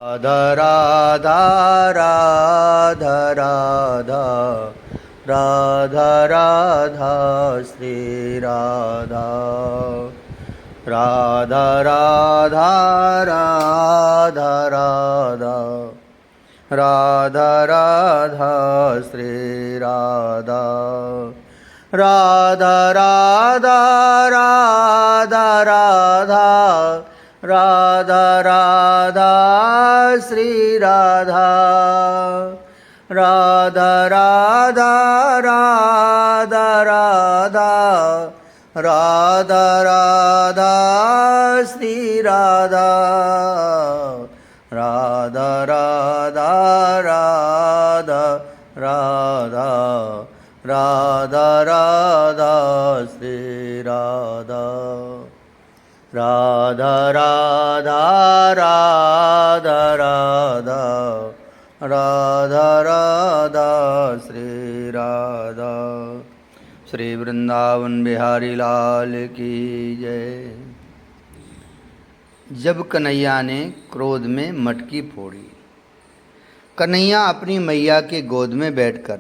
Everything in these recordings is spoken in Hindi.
राधा राधा राधा राधा राधा राधा श्री राधा राधा राधा राधा राधा राधा राधा श्री राधा राधा राधा राधा राधा राधा राधा श्री राधा राधा राधा राधा राधा राधा राधा श्री राधा राधा राधा राधा राधा राधा राधा श्री राधा राधा राधा राधा राधा राधा राधा श्री राधा। श्री वृंदावन बिहारी लाल की जय। जब कन्हैया ने क्रोध में मटकी फोड़ी। कन्हैया अपनी मैया के गोद में बैठकर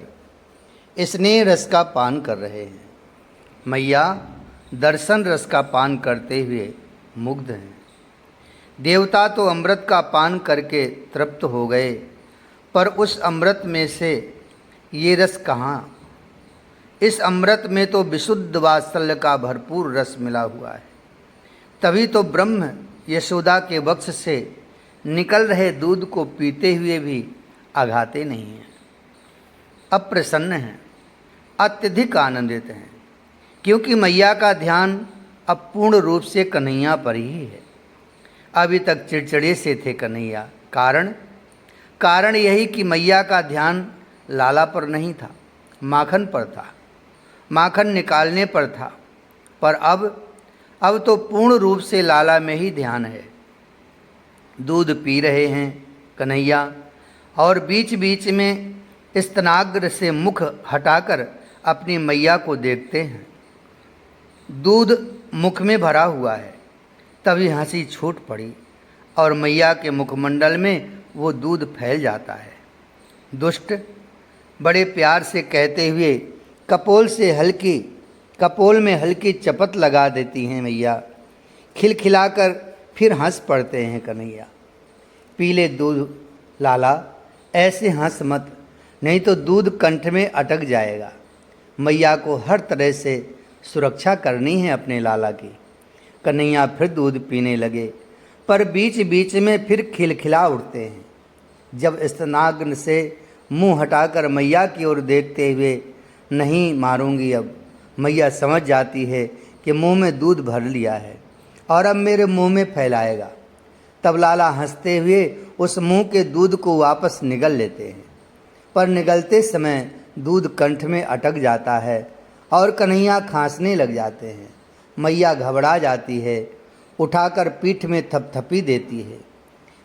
स्नेह रस का पान कर रहे हैं। मैया दर्शन रस का पान करते हुए मुग्ध हैं। देवता तो अमृत का पान करके तृप्त हो गए, पर उस अमृत में से ये रस कहाँ। इस अमृत में तो विशुद्ध वात्सल्य का भरपूर रस मिला हुआ है। तभी तो ब्रह्म यशोदा के वक्ष से निकल रहे दूध को पीते हुए भी आघाते नहीं हैं, अप्रसन्न हैं, अत्यधिक आनंदित हैं, क्योंकि मैया का ध्यान अब पूर्ण रूप से कन्हैया पर ही है। अभी तक चिड़चिड़े से थे कन्हैया। कारण यही कि मैया का ध्यान लाला पर नहीं था, माखन पर था, माखन निकालने पर था। पर अब तो पूर्ण रूप से लाला में ही ध्यान है। दूध पी रहे हैं कन्हैया और बीच बीच में स्तनाग्र से मुख हटाकर अपनी मैया को देखते हैं। दूध मुख में भरा हुआ है। तभी हंसी छूट पड़ी और मैया के मुखमंडल में वो दूध फैल जाता है। दुष्ट बड़े प्यार से कहते हुए कपोल में हल्की चपत लगा देती हैं मैया। खिलखिलाकर फिर हंस पड़ते हैं कन्हैया। पीले दूध लाला, ऐसे हंस मत, नहीं तो दूध कंठ में अटक जाएगा। मैया को हर तरह से सुरक्षा करनी है अपने लाला की। कन्हैया फिर दूध पीने लगे, पर बीच बीच में फिर खिलखिला उठते हैं। जब स्तनाग्र से मुंह हटाकर मैया की ओर देखते हुए नहीं मारूंगी, अब मैया समझ जाती है कि मुंह में दूध भर लिया है और अब मेरे मुंह में फैलाएगा। तब लाला हंसते हुए उस मुंह के दूध को वापस निगल लेते हैं, पर निगलते समय दूध कंठ में अटक जाता है और कन्हैया खांसने लग जाते हैं। मैया घबरा जाती है, उठाकर पीठ में थपथपी देती है।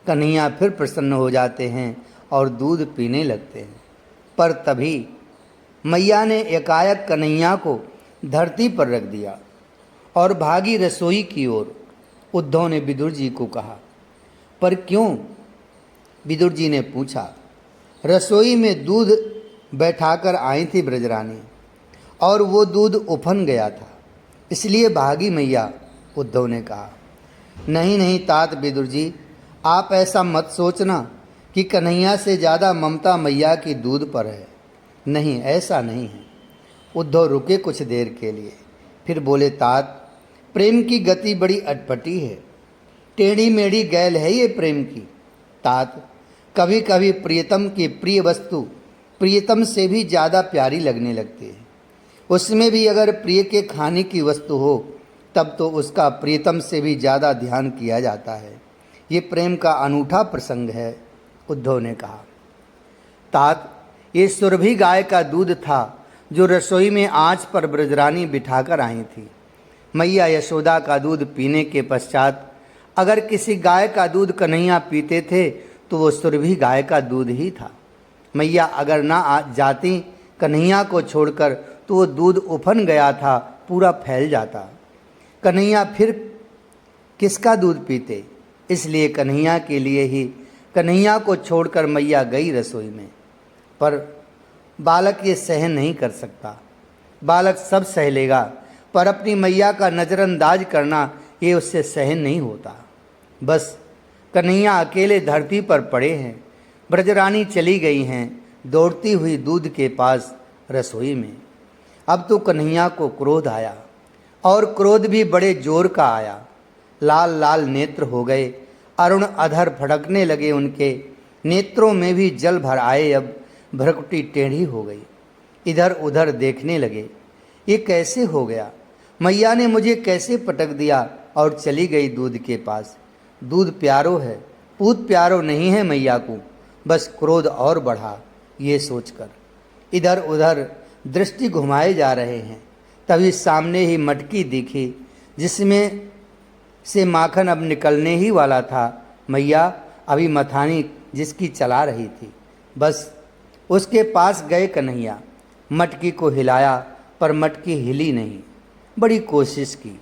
कन्हैया फिर प्रसन्न हो जाते हैं और दूध पीने लगते हैं। पर तभी मैया ने एकाएक कन्हैया को धरती पर रख दिया और भागी रसोई की ओर। उद्धव ने विदुर जी को कहा, पर क्यों? विदुर जी ने पूछा। रसोई में दूध बैठाकर आई थी ब्रजरानी और वो दूध उफन गया था, इसलिए भागी मैया। उद्धव ने कहा, नहीं तात विदुर जी, आप ऐसा मत सोचना कि कन्हैया से ज़्यादा ममता मैया की दूध पर है। नहीं, ऐसा नहीं है। उद्धव रुके कुछ देर के लिए, फिर बोले, तात, प्रेम की गति बड़ी अटपटी है। टेढ़ी मेढ़ी गैल है ये प्रेम की। तात, कभी कभी प्रियतम की प्रिय वस्तु प्रियतम से भी ज़्यादा प्यारी लगने लगती है। उसमें भी अगर प्रिय के खाने की वस्तु हो तब तो उसका प्रियतम से भी ज़्यादा ध्यान किया जाता है। ये प्रेम का अनूठा प्रसंग है। उद्धव ने कहा, तात, ये सुरभि गाय का दूध था जो रसोई में आंच पर ब्रजरानी बिठाकर आई थी। मैया यशोदा का दूध पीने के पश्चात अगर किसी गाय का दूध कन्हैया पीते थे तो वो सुरभि गाय का दूध ही था। मैया अगर ना जाती कन्हैया को छोड़कर तो वो दूध उफन गया था, पूरा फैल जाता। कन्हैया फिर किसका दूध पीते, इसलिए कन्हैया के लिए ही कन्हैया को छोड़कर मैया गई रसोई में, पर बालक ये सहन नहीं कर सकता। बालक सब सह लेगा, पर अपनी मैया का नज़रअंदाज करना ये उससे सहन नहीं होता। बस कन्हैया अकेले धरती पर पड़े हैं। ब्रजरानी चली गई हैं दौड़ती हुई दूध के पास रसोई में। अब तो कन्हैया को क्रोध आया, और क्रोध भी बड़े जोर का आया। लाल लाल नेत्र हो गए, अरुण अधर फड़कने लगे, उनके नेत्रों में भी जल भर आए। अब भ्रकुटी टेढ़ी हो गई, इधर उधर देखने लगे। ये कैसे हो गया? मैया ने मुझे कैसे पटक दिया और चली गई दूध के पास। दूध प्यारो है, पूत प्यारो नहीं है मैया को। बस क्रोध और बढ़ा ये सोचकर। इधर उधर दृष्टि घुमाए जा रहे हैं। तभी सामने ही मटकी दिखी, जिसमें से माखन अब निकलने ही वाला था। मैया अभी मथानी जिसकी चला रही थी। बस उसके पास गए कन्हैया, मटकी को हिलाया, पर मटकी हिली नहीं। बड़ी कोशिश की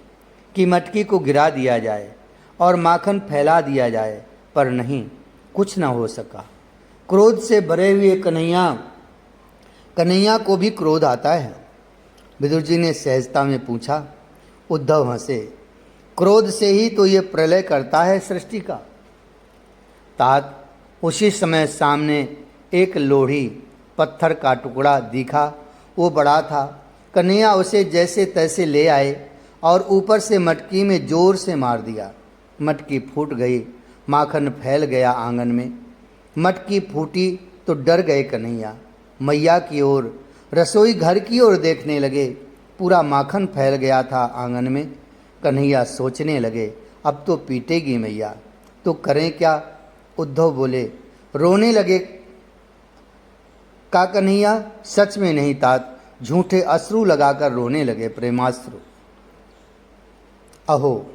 कि मटकी को गिरा दिया जाए और माखन फैला दिया जाए, पर नहीं, कुछ न हो सका। क्रोध से भरे हुए कन्हैया को भी क्रोध आता है। विदुर जी ने सहजता में पूछा। उद्धव हंसे। क्रोध से ही तो ये प्रलय करता है सृष्टि का। तात उसी समय सामने एक लोढ़ी पत्थर का टुकड़ा दिखा। वो बड़ा था। कन्हैया उसे जैसे तैसे ले आए और ऊपर से मटकी में जोर से मार दिया। मटकी फूट गई, माखन फैल गया आंगन में। मटकी फूटी तो डर गए कन्हैया। मैया की ओर, रसोई घर की ओर देखने लगे। पूरा माखन फैल गया था आंगन में। कन्हैया सोचने लगे, अब तो पीटेगी मैया, तो करें क्या? उद्धव बोले। रोने लगे का कन्हैया? सच में नहीं तात, झूठे अश्रु लगाकर रोने लगे, प्रेमाश्रु। अहो,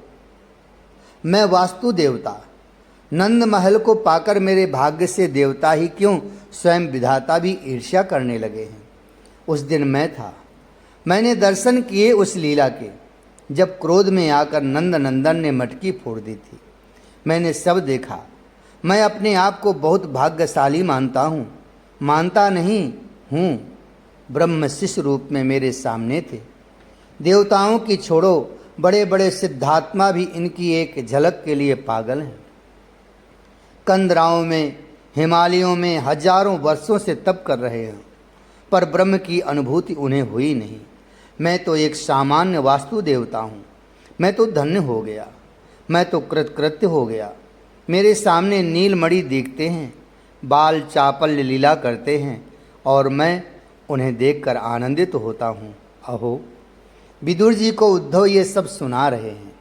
मैं वास्तु देवता, नंद महल को पाकर मेरे भाग्य से देवता ही क्यों, स्वयं विधाता भी ईर्ष्या करने लगे हैं। उस दिन मैं था, मैंने दर्शन किए उस लीला के, जब क्रोध में आकर नंद नंदन ने मटकी फोड़ दी थी। मैंने सब देखा। मैं अपने आप को बहुत भाग्यशाली मानता हूँ। मानता नहीं हूँ, ब्रह्म शिष्य रूप में मेरे सामने थे। देवताओं की छोड़ो, बड़े बड़े सिद्धात्मा भी इनकी एक झलक के लिए पागल हैं। कंदराओं में, हिमालयों में हजारों वर्षों से तप कर रहे हैं, पर ब्रह्म की अनुभूति उन्हें हुई नहीं। मैं तो एक सामान्य वास्तु देवता हूँ। मैं तो धन्य हो गया, मैं तो कृतकृत्य हो गया। मेरे सामने नीलमणि दिखते हैं, बाल चापल्य लीला करते हैं, और मैं उन्हें देखकर आनंदित होता हूँ। अहो, विदुर जी को उद्धव ये सब सुना रहे हैं।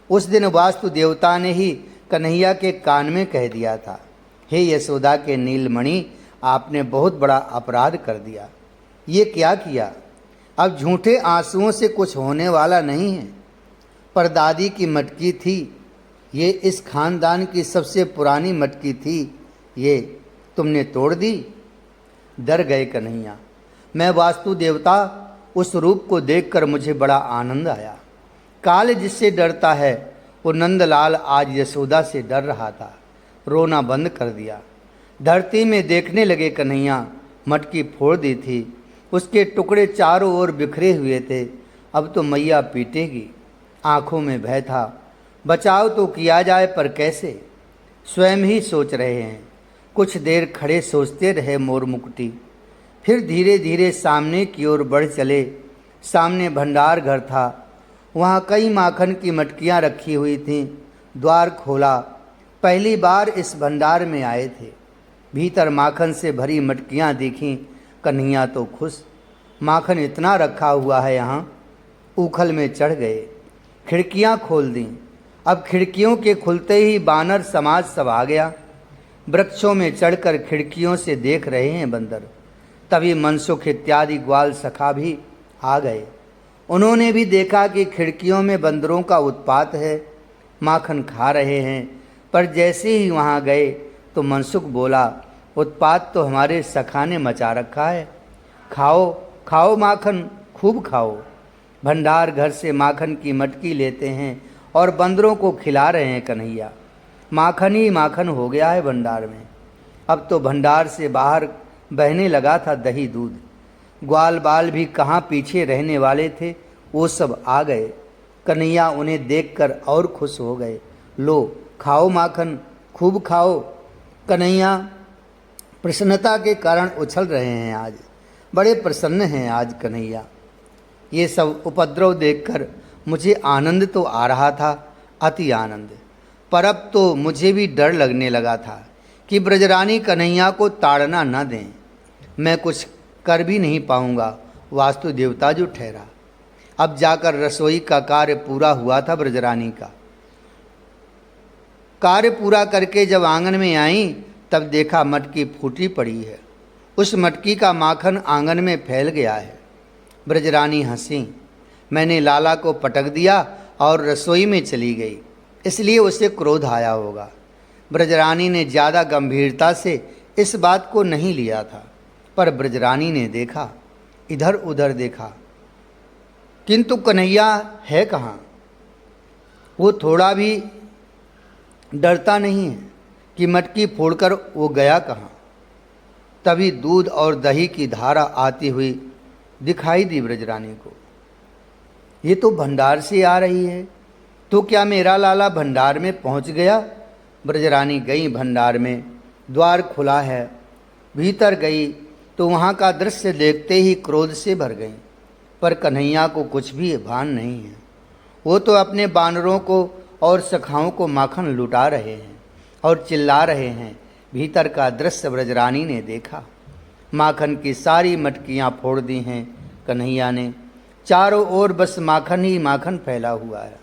उस दिन वास्तु देवता ने ही कन्हैया के कान में कह दिया था, हे यशोदा के नीलमणि, आपने बहुत बड़ा अपराध कर दिया। ये क्या किया? अब झूठे आंसुओं से कुछ होने वाला नहीं है। पर दादी की मटकी थी, ये इस खानदान की सबसे पुरानी मटकी थी, ये तुमने तोड़ दी। डर गए कन्हैया। मैं वास्तु देवता, उस रूप को देखकर मुझे बड़ा आनंद आया। काल जिससे डरता है, वो नंदलाल आज यशोदा से डर रहा था। रोना बंद कर दिया। धरती में देखने लगे कन्हैया। मटकी फोड़ दी थी, उसके टुकड़े चारों ओर बिखरे हुए थे। अब तो मैया पीटेगी। आंखों में भय था। बचाव तो किया जाए, पर कैसे? स्वयं ही सोच रहे हैं। कुछ देर खड़े सोचते रहे मोर मुकुटी, फिर धीरे धीरे सामने की ओर बढ़ चले। सामने भंडार घर था, वहाँ कई माखन की मटकियाँ रखी हुई थीं। द्वार खोला, पहली बार इस भंडार में आए थे। भीतर माखन से भरी मटकियाँ दिखीं। कन्हैया तो खुश, माखन इतना रखा हुआ है यहाँ। उखल में चढ़ गए, खिड़कियाँ खोल दीं। अब खिड़कियों के खुलते ही बानर समाज सब आ गया। वृक्षों में चढ़कर खिड़कियों से देख रहे हैं बंदर। तभी मनसुख इत्यादि ग्वाल सखा भी आ गए। उन्होंने भी देखा कि खिड़कियों में बंदरों का उत्पात है, माखन खा रहे हैं। पर जैसे ही वहाँ गए तो मनसुख बोला, उत्पात तो हमारे सखा ने मचा रखा है, खाओ खाओ माखन, खूब खाओ। भंडार घर से माखन की मटकी लेते हैं और बंदरों को खिला रहे हैं कन्हैया। माखन ही माखन हो गया है भंडार में। अब तो भंडार से बाहर बहने लगा था दही दूध। ग्वाल बाल भी कहाँ पीछे रहने वाले थे, वो सब आ गए। कन्हैया उन्हें देखकर और खुश हो गए। लो खाओ माखन, खूब खाओ। कन्हैया प्रसन्नता के कारण उछल रहे हैं आज, बड़े प्रसन्न हैं आज कन्हैया। ये सब उपद्रव देखकर मुझे आनंद तो आ रहा था, अति आनंद, पर अब तो मुझे भी डर लगने लगा था कि ब्रजरानी कन्हैया को ताड़ना न दें। मैं कुछ कर भी नहीं पाऊंगा, वास्तु देवता जो ठहरा। अब जाकर रसोई का कार्य पूरा हुआ था। ब्रजरानी का कार्य पूरा करके जब आंगन में आई तब देखा मटकी फूटी पड़ी है। उस मटकी का माखन आंगन में फैल गया है। ब्रजरानी हंसी। मैंने लाला को पटक दिया और रसोई में चली गई, इसलिए उसे क्रोध आया होगा। ब्रजरानी ने ज़्यादा गंभीरता से इस बात को नहीं लिया था, पर ब्रजरानी ने देखा, इधर उधर देखा, किंतु कन्हैया है कहाँ। वो थोड़ा भी डरता नहीं है कि मटकी फोड़कर वो गया कहाँ। तभी दूध और दही की धारा आती हुई दिखाई दी ब्रजरानी को। ये तो भंडार से आ रही है, तो क्या मेरा लाला भंडार में पहुंच गया। ब्रजरानी गई भंडार में, द्वार खुला है। भीतर गई तो वहाँ का दृश्य देखते ही क्रोध से भर गई, पर कन्हैया को कुछ भी भान नहीं है। वो तो अपने बानरों को और सखाओं को माखन लुटा रहे हैं और चिल्ला रहे हैं। भीतर का दृश्य ब्रजरानी ने देखा। माखन की सारी मटकियाँ फोड़ दी हैं कन्हैया ने। चारों ओर बस माखन ही माखन फैला हुआ है।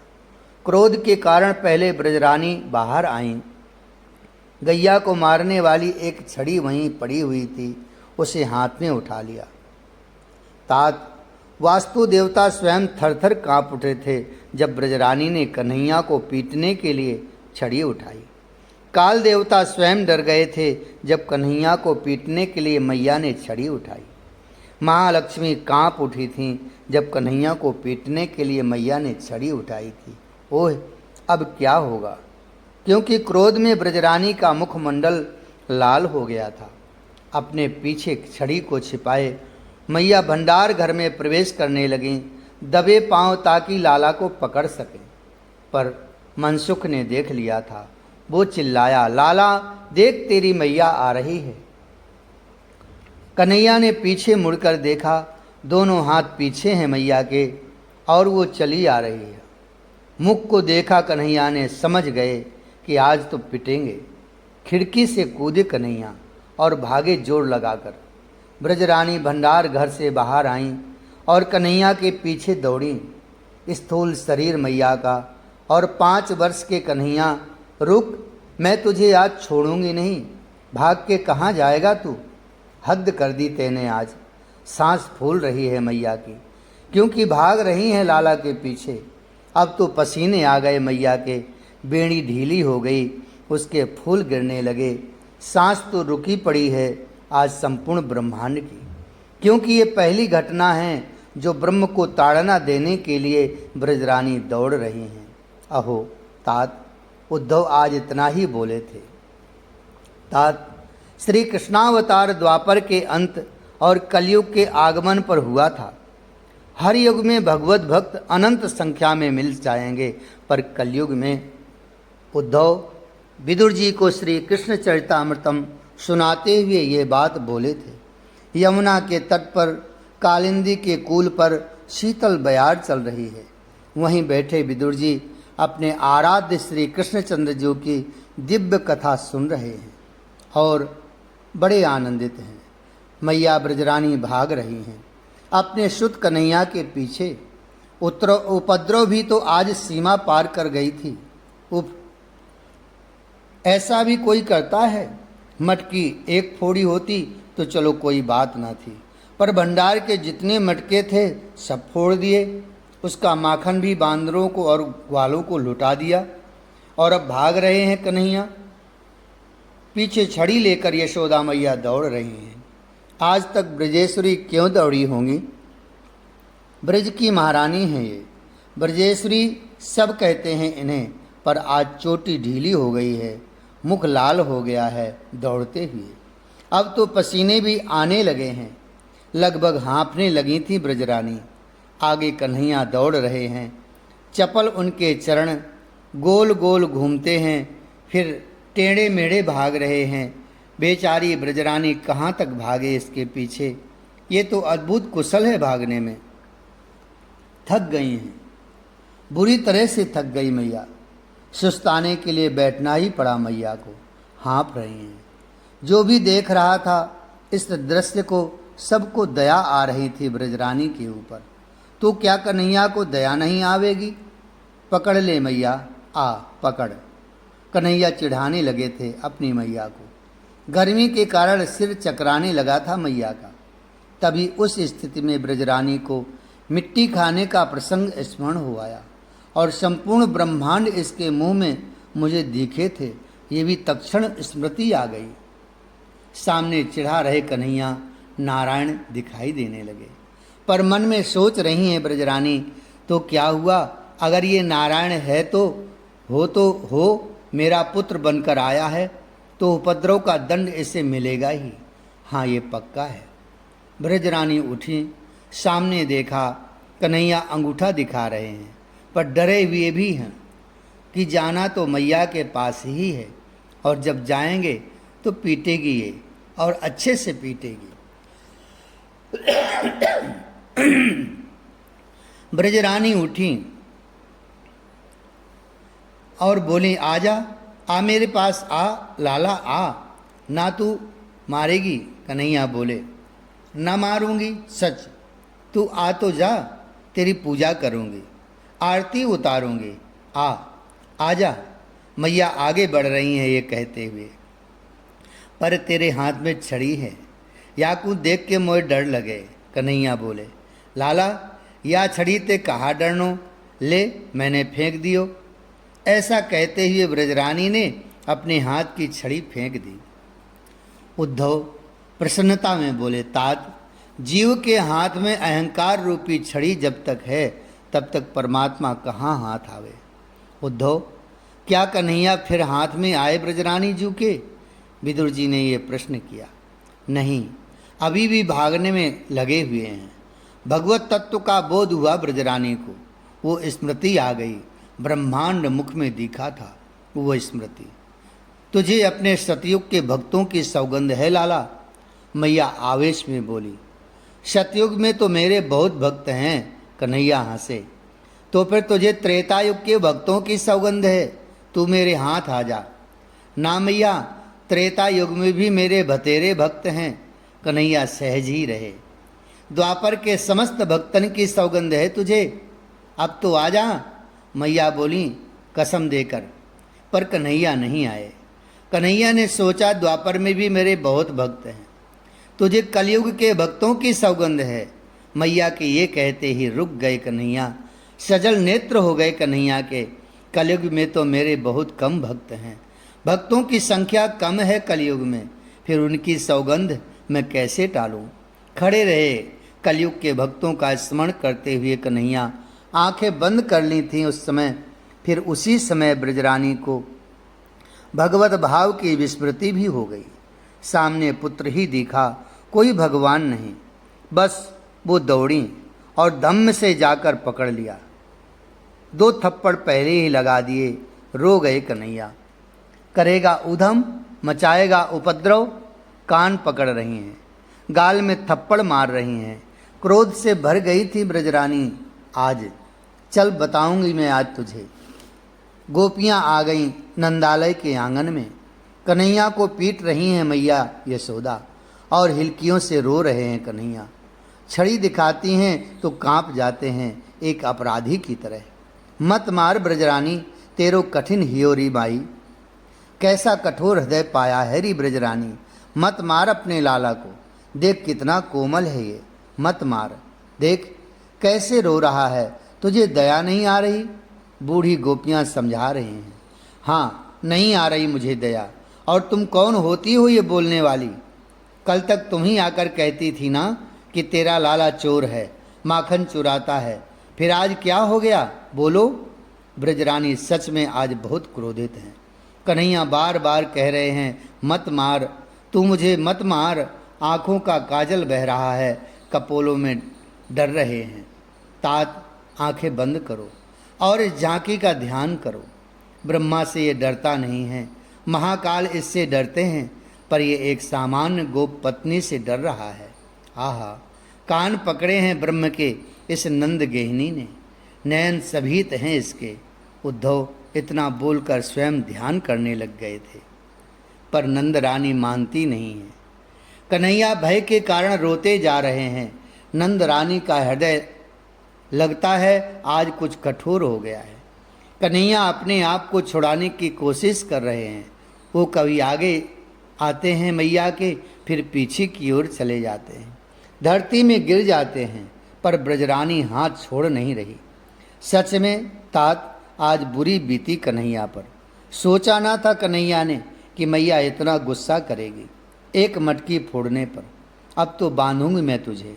क्रोध के कारण पहले ब्रजरानी बाहर आईं। गैया को मारने वाली एक छड़ी वहीं पड़ी हुई थी, उसे हाथ में उठा लिया। तात वास्तु देवता स्वयं थरथर काँप उठे थे जब ब्रजरानी ने कन्हैया को पीटने के लिए छड़ी उठाई। काल देवता स्वयं डर गए थे जब कन्हैया को पीटने के लिए मैया ने छड़ी उठाई। महालक्ष्मी काँप उठी थीं जब कन्हैया को पीटने के लिए मैया ने छड़ी उठाई थी। ओह, अब क्या होगा, क्योंकि क्रोध में ब्रजरानी का मुखमंडल लाल हो गया था। अपने पीछे छड़ी को छिपाए मैया भंडार घर में प्रवेश करने लगीं, दबे पांव ताकि लाला को पकड़ सकें। पर मनसुख ने देख लिया था। वो चिल्लाया, लाला देख तेरी मैया आ रही है। कन्हैया ने पीछे मुड़कर देखा, दोनों हाथ पीछे हैं मैया के और वो चली आ रही है। मुख को देखा कन्हैया ने, समझ गए कि आज तो पिटेंगे। खिड़की से कूदे कन्हैया और भागे जोर लगाकर। ब्रजरानी भंडार घर से बाहर आईं और कन्हैया के पीछे दौड़ी। स्थूल शरीर मैया का और 5 वर्ष के कन्हैया, रुक, मैं तुझे आज छोड़ूंगी नहीं। भाग के कहाँ जाएगा तू, हद कर दी तेने आज। सांस फूल रही है मैया की, क्योंकि भाग रही हैं लाला के पीछे। अब तो पसीने आ गए मैया के, बेड़ी ढीली हो गई, उसके फूल गिरने लगे। सांस तो रुकी पड़ी है आज संपूर्ण ब्रह्मांड की, क्योंकि ये पहली घटना है जो ब्रह्म को ताड़ना देने के लिए ब्रजरानी दौड़ रही हैं। अहो तात, उद्धव आज इतना ही बोले थे। तात, श्री कृष्णावतार द्वापर के अंत और कलयुग के आगमन पर हुआ था। हर युग में भगवत भक्त अनंत संख्या में मिल जाएंगे, पर कलयुग में उद्धव विदुर जी को श्री कृष्ण चरितामृतम सुनाते हुए ये बात बोले थे। यमुना के तट पर कालिंदी के कूल पर शीतल बयार चल रही है। वहीं बैठे विदुर जी अपने आराध्य श्री कृष्णचंद्र जी की दिव्य कथा सुन रहे हैं और बड़े आनंदित हैं। मैया ब्रजरानी भाग रही हैं अपने शुद्ध कन्हैया के पीछे। उपद्रव भी तो आज सीमा पार कर गई थी। ऐसा भी कोई करता है? मटकी एक फोड़ी होती तो चलो कोई बात ना थी, पर भंडार के जितने मटके थे सब फोड़ दिए। उसका माखन भी बांदरों को और ग्वालों को लुटा दिया और अब भाग रहे हैं कन्हैया। पीछे छड़ी लेकर यशोदा मैया दौड़ रही हैं। आज तक ब्रजेश्वरी क्यों दौड़ी होंगी? ब्रज की महारानी हैं ये। ब्रजेश्वरी सब कहते हैं इन्हें, पर आज चोटी ढीली हो गई है, मुख लाल हो गया है दौड़ते हुए। अब तो पसीने भी आने लगे हैं। लगभग हाँफने लगी थी ब्रजरानी। आगे कन्हैया दौड़ रहे हैं। चपल उनके चरण गोल गोल घूमते हैं, फिर टेढ़े मेढ़े भाग रहे हैं। बेचारी ब्रजरानी कहाँ तक भागे इसके पीछे। ये तो अद्भुत कुशल है भागने में। थक गई हैं, बुरी तरह से थक गई मैया। सुस्ताने के लिए बैठना ही पड़ा मैया को। हाँफ रही हैं। जो भी देख रहा था इस दृश्य को, सबको दया आ रही थी ब्रजरानी के ऊपर। तो क्या कन्हैया को दया नहीं आवेगी? पकड़ ले मैया, आ पकड़। कन्हैया चिढ़ाने लगे थे अपनी मैया को। गर्मी के कारण सिर चकराने लगा था मैया का। तभी उस स्थिति में ब्रजरानी को मिट्टी खाने का प्रसंग स्मरण हो आया और संपूर्ण ब्रह्मांड इसके मुंह में मुझे दिखे थे, ये भी तत्क्षण स्मृति आ गई। सामने चिढ़ा रहे कन्हैया नारायण दिखाई देने लगे, पर मन में सोच रही हैं ब्रजरानी, तो क्या हुआ अगर ये नारायण है तो हो मेरा पुत्र बनकर आया है तो उपद्रव का दंड इसे मिलेगा ही। हाँ, ये पक्का है। ब्रजरानी उठी, सामने देखा कन्हैया अंगूठा दिखा रहे हैं, पर डरे हुए भी हैं कि जाना तो मैया के पास ही है और जब जाएंगे तो पीटेगी ये, और अच्छे से पीटेगी। ब्रजरानी उठी और बोली, आजा, आ मेरे पास आ लाला, आ ना तू मारेगी। कन्हैया बोले, ना मारूंगी सच, तू आ तो जा, तेरी पूजा करूंगी, आरती उतारूंगी, आजा। मैया आगे बढ़ रही हैं ये कहते हुए, पर तेरे हाथ में छड़ी है, या को देख के मोए डर लगे। कन्हैया बोले, लाला या छड़ी ते कहा डरनो, ले मैंने फेंक दियो। ऐसा कहते हुए ब्रजरानी ने अपने हाथ की छड़ी फेंक दी। उद्धव प्रसन्नता में बोले, तात, जीव के हाथ में अहंकार रूपी छड़ी जब तक है तब तक परमात्मा कहाँ हाथ आवे। उद्धव, क्या कन्हैया फिर हाथ में आए ब्रजरानी जी के? विदुर जी ने ये प्रश्न किया। नहीं, अभी भी भागने में लगे हुए हैं। भगवत तत्व का बोध हुआ ब्रजरानी को, वो स्मृति आ गई। ब्रह्मांड मुख में दिखा था वो स्मृति। तुझे अपने सतयुग के भक्तों की सौगंध है लाला, मैया आवेश में बोली। सतयुग में तो मेरे बहुत भक्त हैं, कन्हैया हंसे। तो फिर तुझे त्रेता युग के भक्तों की सौगंध है, तू मेरे हाथ आ जा। ना मैया, त्रेता युग में भी मेरे भतेरे भक्त हैं, कन्हैया सहज ही रहे। द्वापर के समस्त भक्तन की सौगंध है तुझे, अब तो आ जा, मैया बोली कसम देकर। पर कन्हैया नहीं आए। कन्हैया ने सोचा द्वापर में भी मेरे बहुत भक्त हैं, तुझे कलयुग के भक्तों की सौगंध है। मैया के ये कहते ही रुक गए कन्हैया, सजल नेत्र हो गए कन्हैया के। कलयुग में तो मेरे बहुत कम भक्त हैं, भक्तों की संख्या कम है कलयुग में, फिर उनकी सौगंध मैं कैसे टालूं। खड़े रहे। कलयुग के भक्तों का स्मरण करते हुए कन्हैया आंखें बंद कर ली थीं उस समय। फिर उसी समय ब्रजरानी को भगवत भाव की विस्मृति भी हो गई। सामने पुत्र ही दिखा, कोई भगवान नहीं। बस वो दौड़ी और धम्म से जाकर पकड़ लिया। 2 थप्पड़ पहले ही लगा दिए। रो गए कन्हैया। करेगा उधम, मचाएगा उपद्रव, कान पकड़ रही हैं, गाल में थप्पड़ मार रही हैं। क्रोध से भर गई थी ब्रजरानी। आज चल बताऊंगी मैं आज तुझे। गोपियां आ गईं नंदालय के आंगन में। कन्हैया को पीट रही हैं मैया यशोदा और हिलकियों से रो रहे हैं कन्हैया। छड़ी दिखाती हैं तो कांप जाते हैं एक अपराधी की तरह। मत मार ब्रजरानी, तेरो कठिन हियोरी बाई। कैसा कठोर हृदय पाया है री ब्रजरानी। मत मार अपने लाला को, देख कितना कोमल है ये। मत मार, देख कैसे रो रहा है, तुझे दया नहीं आ रही। बूढ़ी गोपियां समझा रही हैं। हाँ, नहीं आ रही मुझे दया। और तुम कौन होती हो ये बोलने वाली? कल तक तुम ही आकर कहती थी ना कि तेरा लाला चोर है, माखन चुराता है। फिर आज क्या हो गया, बोलो। ब्रजरानी सच में आज बहुत क्रोधित हैं। कन्हैया बार बार कह रहे हैं, मत मार, तू मुझे मत मार। आँखों का काजल बह रहा है, कपोलों में डर रहे हैं। तात, आंखें बंद करो और इस झांकी का ध्यान करो। ब्रह्मा से ये डरता नहीं है, महाकाल इससे डरते हैं, पर ये एक सामान्य गोप पत्नी से डर रहा है। आहा, कान पकड़े हैं ब्रह्म के इस नंद गेहनी ने, नयन सभीत हैं इसके। उद्धव इतना बोलकर स्वयं ध्यान करने लग गए थे, पर नंद रानी मानती नहीं है। कन्हैया भय के कारण रोते जा रहे हैं। नंद रानी का हृदय लगता है आज कुछ कठोर हो गया है। कन्हैया अपने आप को छुड़ाने की कोशिश कर रहे हैं। वो कभी आगे आते हैं मैया के, फिर पीछे की ओर चले जाते हैं, धरती में गिर जाते हैं, पर ब्रजरानी हाथ छोड़ नहीं रही। सच में तात, आज बुरी बीती कन्हैया पर। सोचा ना था कन्हैया ने कि मैया इतना गुस्सा करेगी एक मटकी फोड़ने पर। अब तो बांधूंगी मैं तुझे,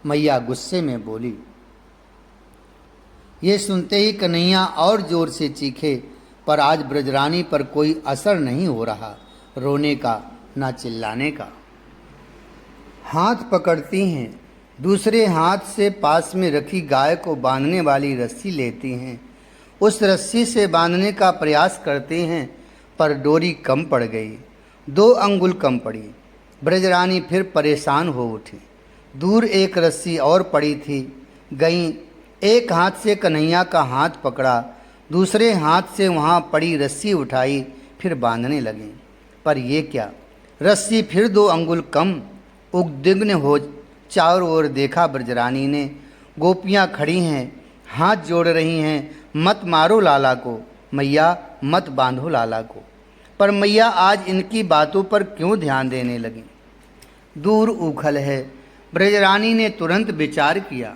मैया गुस्से में बोली। ये सुनते ही कन्हैया और जोर से चीखे, पर आज ब्रजरानी पर कोई असर नहीं हो रहा, रोने का ना चिल्लाने का। हाथ पकड़ती हैं, दूसरे हाथ से पास में रखी गाय को बांधने वाली रस्सी लेती हैं। उस रस्सी से बांधने का प्रयास करते हैं, पर डोरी कम पड़ गई, 2 अंगुल कम पड़ी। ब्रजरानी फिर परेशान हो उठी। दूर एक रस्सी और पड़ी थी। गई, एक हाथ से कन्हैया का हाथ पकड़ा, दूसरे हाथ से वहाँ पड़ी रस्सी उठाई, फिर बांधने लगे। पर ये क्या, रस्सी फिर 2 अंगुल कम। उद्विग्न हो चारों ओर देखा ब्रजरानी ने। गोपियाँ खड़ी हैं, हाथ जोड़ रही हैं, मत मारो लाला को, मैया मत बांधो लाला को। पर मैया आज इनकी बातों पर क्यों ध्यान देने लगी। दूर ऊखल है। ब्रजरानी ने तुरंत विचार किया,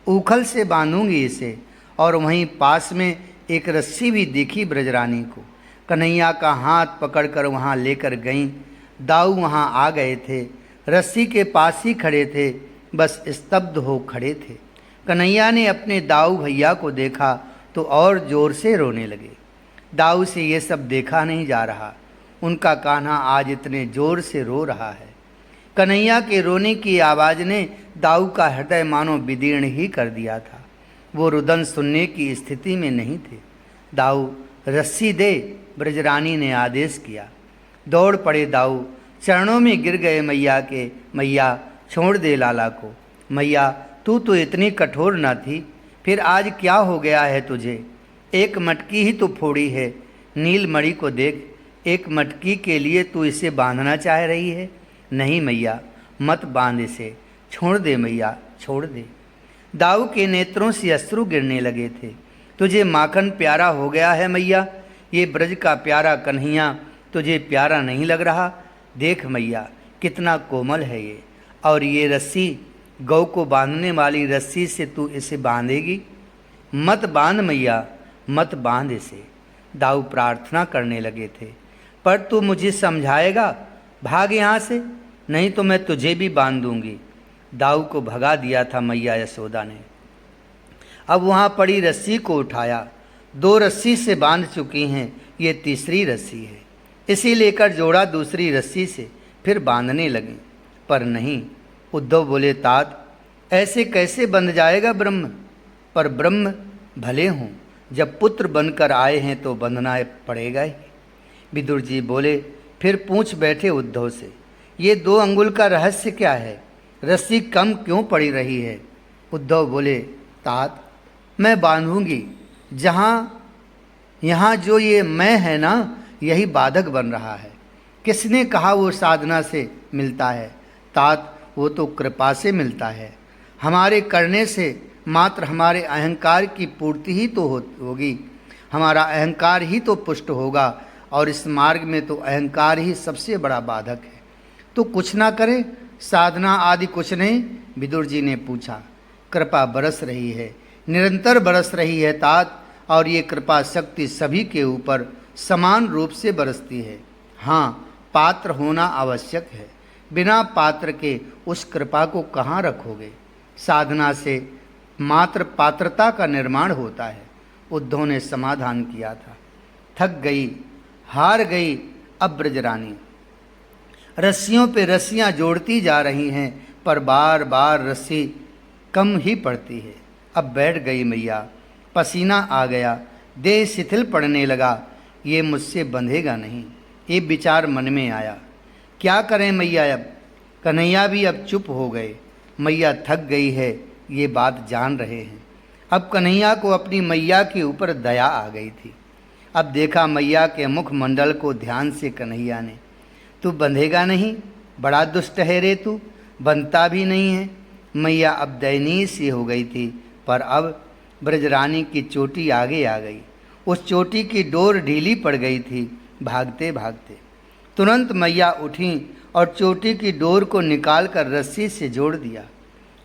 ऊखल से बांधूंगी इसे। और वहीं पास में एक रस्सी भी दिखी ब्रजरानी को। कन्हैया का हाथ पकड़कर वहाँ लेकर गईं। दाऊ वहाँ आ गए थे, रस्सी के पास ही खड़े थे, बस स्तब्ध हो खड़े थे। कन्हैया ने अपने दाऊ भैया को देखा तो और जोर से रोने लगे। दाऊ से ये सब देखा नहीं जा रहा, उनका कान्हा आज इतने जोर से रो रहा है। कन्हैया के रोने की आवाज़ ने दाऊ का हृदय मानो विदीर्ण ही कर दिया था। वो रुदन सुनने की स्थिति में नहीं थे। दाऊ, रस्सी दे, ब्रजरानी ने आदेश किया। दौड़ पड़े दाऊ, चरणों में गिर गए मैया के। मैया छोड़ दे लाला को। मैया तू तो इतनी कठोर न थी, फिर आज क्या हो गया है तुझे। एक मटकी ही तो फोड़ी है, नीलमणि को देख, एक मटकी के लिए तू इसे बांधना चाह रही है। नहीं मैया, मत बांध इसे, छोड़ दे मैया, छोड़ दे। दाऊ के नेत्रों से अश्रु गिरने लगे थे। तुझे माखन प्यारा हो गया है मैया, ये ब्रज का प्यारा कन्हैया तुझे प्यारा नहीं लग रहा। देख मैया कितना कोमल है ये, और ये रस्सी, गौ को बांधने वाली रस्सी से तू इसे बांधेगी। मत बांध मैया, मत बांध इसे। दाऊ प्रार्थना करने लगे थे। पर तू मुझे समझाएगा, भाग यहाँ से, नहीं तो मैं तुझे भी बांध दूंगी। दाऊ को भगा दिया था मैया यशोदा ने। अब वहाँ पड़ी रस्सी को उठाया। 2 रस्सी से बांध चुकी हैं, ये तीसरी रस्सी है। इसी लेकर जोड़ा दूसरी रस्सी से, फिर बांधने लगे। पर नहीं, उद्धव बोले, तात ऐसे कैसे बंध जाएगा ब्रह्म। पर ब्रह्म भले हों, जब पुत्र बनकर आए हैं तो बंधना पड़ेगा ही। विदुर जी बोले, फिर पूछ बैठे उद्धव से, ये 2 अंगुल का रहस्य क्या है, रस्सी कम क्यों पड़ी रही है। उद्धव बोले, तात मैं बांधूंगी, जहाँ यहाँ जो ये मैं है ना, यही बाधक बन रहा है। किसने कहा वो साधना से मिलता है। तात वो तो कृपा से मिलता है। हमारे करने से मात्र हमारे अहंकार की पूर्ति ही तो होगी, हमारा अहंकार ही तो पुष्ट होगा, और इस मार्ग में तो अहंकार ही सबसे बड़ा बाधक है। तो कुछ ना करे, साधना आदि कुछ नहीं। विदुर जी ने पूछा। कृपा बरस रही है, निरंतर बरस रही है तात, और ये कृपा शक्ति सभी के ऊपर समान रूप से बरसती है। हाँ, पात्र होना आवश्यक है, बिना पात्र के उस कृपा को कहाँ रखोगे। साधना से मात्र पात्रता का निर्माण होता है, उद्धव ने समाधान किया था। थक गई, हार गई अब ब्रजरानी। रस्सियों पे रस्सियां जोड़ती जा रही हैं, पर बार बार रस्सी कम ही पड़ती है। अब बैठ गई मैया, पसीना आ गया, देह शिथिल पड़ने लगा। ये मुझसे बंधेगा नहीं, ये विचार मन में आया। क्या करें मैया अब? कन्हैया भी अब चुप हो गए। मैया थक गई है, ये बात जान रहे हैं। अब कन्हैया को अपनी मैया के ऊपर दया आ गई थी। अब देखा मैया के मुखमंडल को ध्यान से कन्हैया ने। तू बंधेगा नहीं, बड़ा दुष्ट है रे तू, बनता भी नहीं है। मैया अब दयनीय सी हो गई थी, पर अब ब्रजरानी की चोटी आगे आ गई। उस चोटी की डोर ढीली पड़ गई थी। भागते भागते तुरंत मैया उठी और चोटी की डोर को निकालकर रस्सी से जोड़ दिया।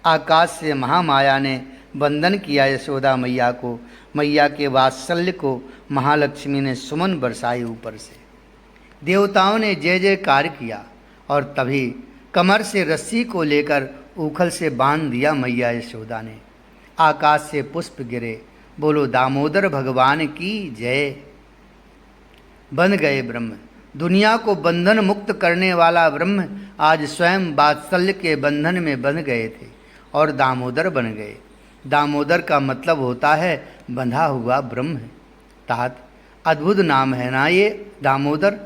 आकाश से महामाया ने वंदन किया यशोदा मैया को। मैया के वात्सल्य को महालक्ष्मी ने सुमन बरसाए ऊपर से। देवताओं ने जय जयकार किया और तभी कमर से रस्सी को लेकर उखल से बांध दिया मैया यशोदा ने। आकाश से पुष्प गिरे, बोलो दामोदर भगवान की जय। बंध गए ब्रह्म, दुनिया को बंधन मुक्त करने वाला ब्रह्म आज स्वयं वात्सल्य के बंधन में बंध गए थे और दामोदर बन गए। दामोदर का मतलब होता है बंधा हुआ ब्रह्म। तात अद्भुत नाम है ना ये दामोदर।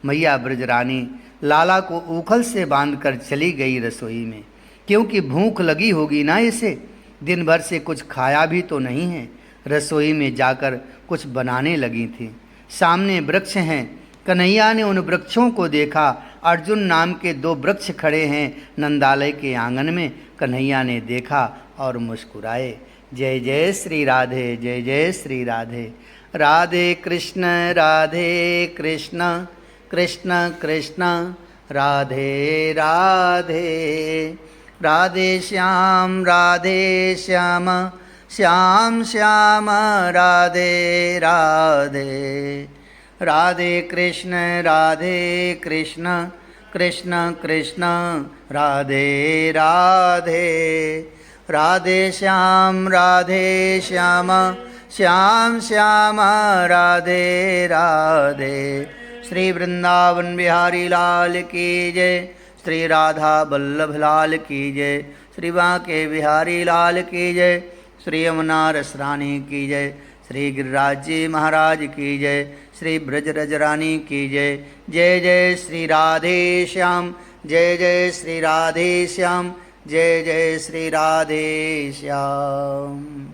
मैया ब्रजरानी लाला को ऊखल से बांधकर चली गई रसोई में, क्योंकि भूख लगी होगी ना इसे। दिन भर से कुछ खाया भी तो नहीं है। रसोई में जाकर कुछ बनाने लगी थी। सामने वृक्ष हैं। कन्हैया ने उन वृक्षों को देखा। अर्जुन नाम के 2 वृक्ष खड़े हैं नंदालय के आंगन में। कन्हैया ने देखा और मुस्कुराए। जय जय श्री राधे, जय जय श्री राधे। राधे कृष्ण कृष्ण कृष्ण राधे राधे। राधे श्याम श्याम श्याम राधे राधे। राधे कृष्ण कृष्ण कृष्ण राधे राधे। राधे श्याम श्याम श्याम राधे राधे। श्री वृंदावन बिहारी लाल की जय। श्री राधा वल्लभ लाल की जय। श्री बांके बिहारी लाल की जय। श्री यमुना रस रानी की जय। श्री गिरिराज जी महाराज की जय। श्री ब्रजरज रानी की जय। जय जय श्री राधे श्याम, जय जय श्री राधे श्याम, जय जय श्री राधे श्याम।